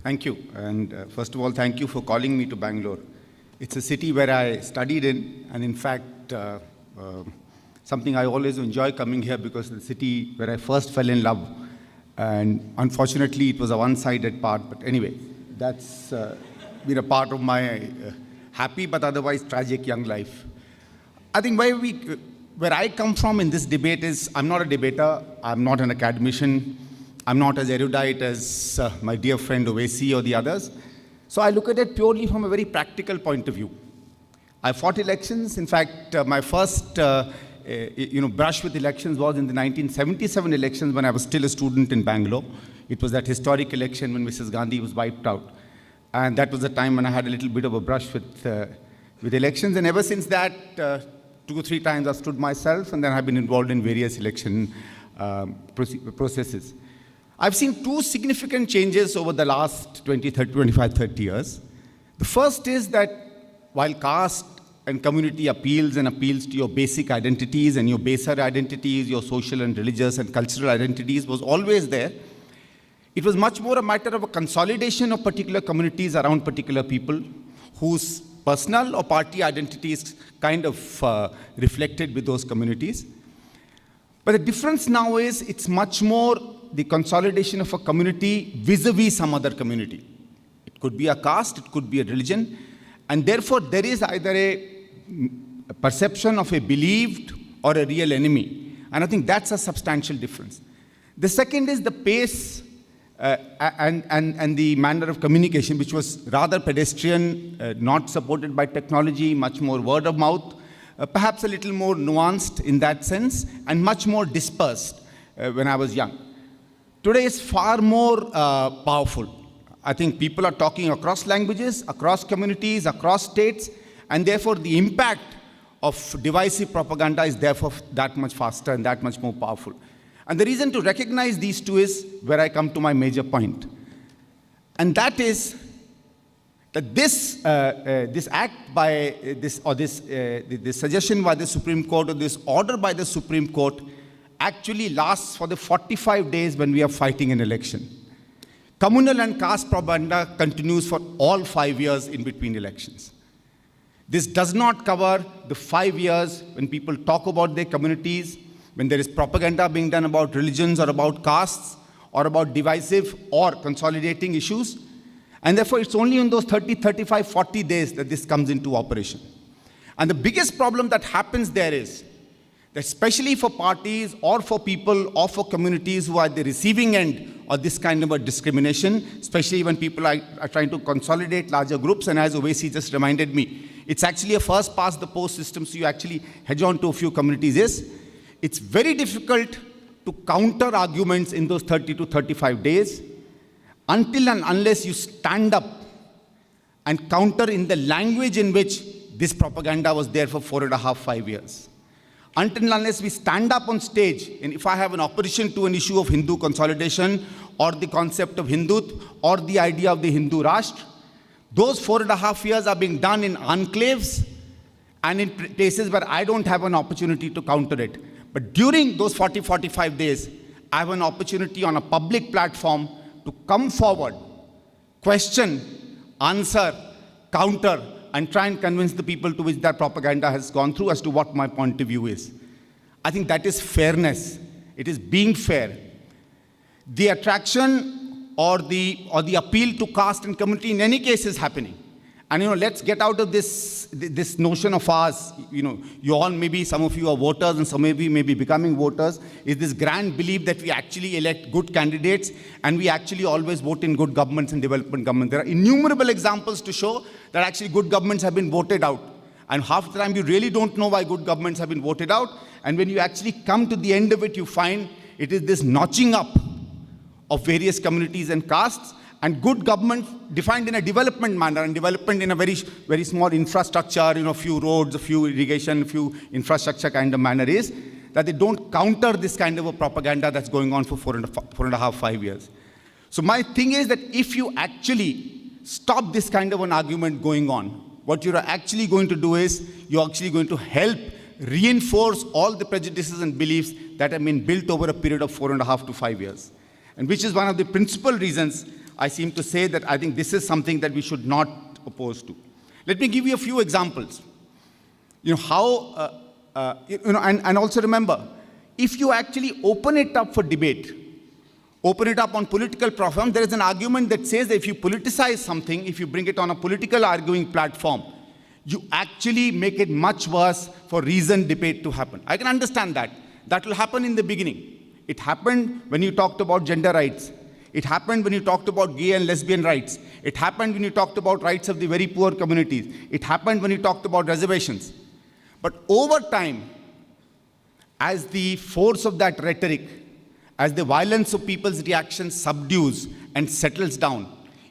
Thank you. And first of all, thank you for calling me to Bangalore. It's a city where I studied in, and in fact, something I always enjoy coming here because it's the city where I first fell in love. And unfortunately, it was a one-sided part. But anyway, that's been a part of my happy but otherwise tragic young life. I think where I come from in this debate is, I'm not a debater, I'm not an academician, I'm not as erudite as my dear friend Ovesi or the others. So I look at it purely from a very practical point of view. I fought elections. In fact, my first brush with elections was in the 1977 elections when I was still a student in Bangalore. It was that historic election when Mrs. Gandhi was wiped out. And that was the time when I had a little bit of a brush with elections. And ever since that, 2 or 3 times I've stood myself, and then I've been involved in various election processes. I've seen 2 significant changes over the last 25, 30 years. The first is that while caste and community appeals to your basic identities and your baser identities, your social and religious and cultural identities was always there, it was much more a matter of a consolidation of particular communities around particular people whose personal or party identities kind of reflected with those communities. But the difference now is it's much more the consolidation of a community vis-a-vis some other community. It could be a caste, it could be a religion, and therefore there is either a perception of a believed or a real enemy. And I think that's a substantial difference. The second is the pace and the manner of communication, which was rather pedestrian, not supported by technology, much more word of mouth, perhaps a little more nuanced in that sense, and much more dispersed when I was young. Today is far more powerful. I think people are talking across languages, across communities, across states, and therefore the impact of divisive propaganda is therefore that much faster and that much more powerful. And the reason to recognize these 2 is where I come to my major point. And that is that this act by this suggestion by the Supreme Court or this order by the Supreme Court actually lasts for the 45 days when we are fighting an election. Communal and caste propaganda continues for all 5 years in between elections. This does not cover the 5 years when people talk about their communities, when there is propaganda being done about religions or about castes or about divisive or consolidating issues. And therefore, it's only in those 30, 35, 40 days that this comes into operation. And the biggest problem that happens there is that especially for parties or for people or for communities who are at the receiving end of this kind of a discrimination, especially when people are trying to consolidate larger groups, and as Ovesi just reminded me, it's actually a first past the post system, so you actually hedge on to a few communities. It's very difficult to counter arguments in those 30 to 35 days until and unless you stand up and counter in the language in which this propaganda was there for 4.5, 5 years. Until and unless we stand up on stage, and if I have an opposition to an issue of Hindu consolidation or the concept of Hindutva or the idea of the Hindu Rashtra, those 4.5 years are being done in enclaves and in places where I don't have an opportunity to counter it. But during those 40, 45 days, I have an opportunity on a public platform to come forward, question, answer, counter, and try and convince the people to which that propaganda has gone through as to what my point of view is. I think that is fairness. It is being fair. The attraction or the appeal to caste and community in any case is happening. And let's get out of this notion of ours. You all maybe, some of you are voters and some of you may be becoming voters, is this grand belief that we actually elect good candidates and we actually always vote in good governments and development governments. There are innumerable examples to show that actually good governments have been voted out. And half the time you really don't know why good governments have been voted out. And when you actually come to the end of it, you find it is this notching up of various communities and castes. And good government defined in a development manner, and development in a very, very small infrastructure, a few roads, a few irrigation, a few infrastructure kind of manner is that they don't counter this kind of a propaganda that's going on for 4.5, 5 years. So my thing is that if you actually stop this kind of an argument going on, what you're actually going to do is you're actually going to help reinforce all the prejudices and beliefs that have been built over a period of 4.5 to 5 years. And which is one of the principal reasons I seem to say that I think this is something that we should not oppose to. Let me give you a few examples. And also remember, if you actually open it up for debate, open it up on political platform, there is an argument that says that if you politicize something, if you bring it on a political arguing platform, you actually make it much worse for reasoned debate to happen. I can understand that. That will happen in the beginning. It happened when you talked about gender rights. It happened when you talked about gay and lesbian rights. It happened when you talked about rights of the very poor communities. It happened when you talked about reservations. But over time, as the force of that rhetoric, as the violence of people's reactions subdues and settles down,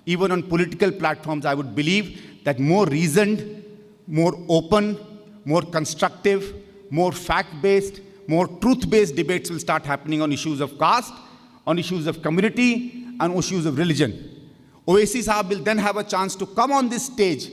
even on political platforms, I would believe that more reasoned, more open, more constructive, more fact-based, more truth-based debates will start happening on issues of caste, on issues of community, and on issues of religion. Owaisi Sahab will then have a chance to come on this stage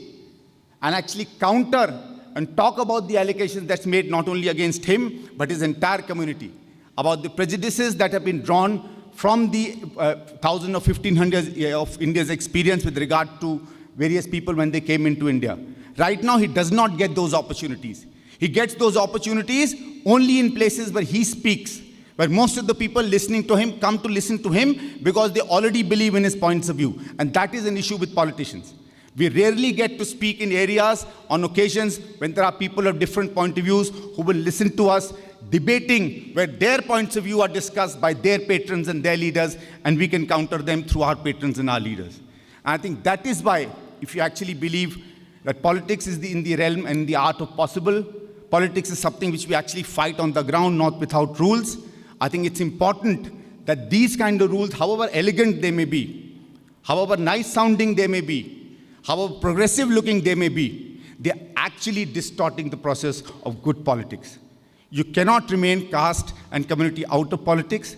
and actually counter and talk about the allegations that's made not only against him, but his entire community, about the prejudices that have been drawn from the 1,000 or 1,500 years of India's experience with regard to various people when they came into India. Right now, he does not get those opportunities. He gets those opportunities only in places where he speaks, where most of the people listening to him come to listen to him because they already believe in his points of view. And that is an issue with politicians. We rarely get to speak in areas on occasions when there are people of different point of views who will listen to us debating where their points of view are discussed by their patrons and their leaders, and we can counter them through our patrons and our leaders. And I think that is why, if you actually believe that politics is in the realm and the art of possible, politics is something which we actually fight on the ground, not without rules, I think it's important that these kind of rules, however elegant they may be, however nice sounding they may be, however progressive looking they may be, they're actually distorting the process of good politics. You cannot remain caste and community out of politics.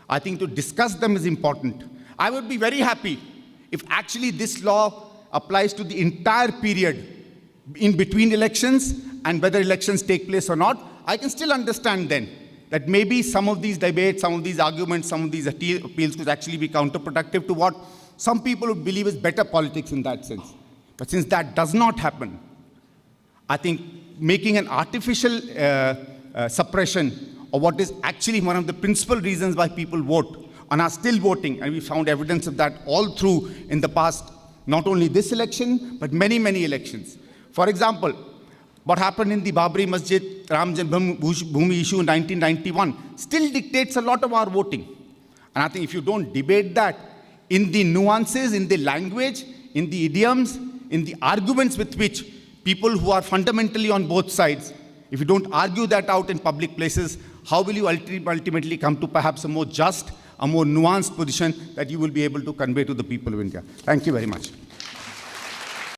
I think to discuss them is important. I would be very happy if actually this law applies to the entire period in between elections, and whether elections take place or not. I can still understand then that maybe some of these debates, some of these arguments, some of these appeals could actually be counterproductive to what some people would believe is better politics in that sense. But since that does not happen, I think making an artificial suppression of what is actually one of the principal reasons why people vote and are still voting, and we found evidence of that all through in the past, not only this election, but many, many elections. For example, what happened in the Babri Masjid Ram Janmabhoomi issue in 1991 still dictates a lot of our voting. And I think if you don't debate that in the nuances, in the language, in the idioms, in the arguments with which people who are fundamentally on both sides, if you don't argue that out in public places, how will you ultimately come to perhaps a more just, a more nuanced position that you will be able to convey to the people of India? Thank you very much.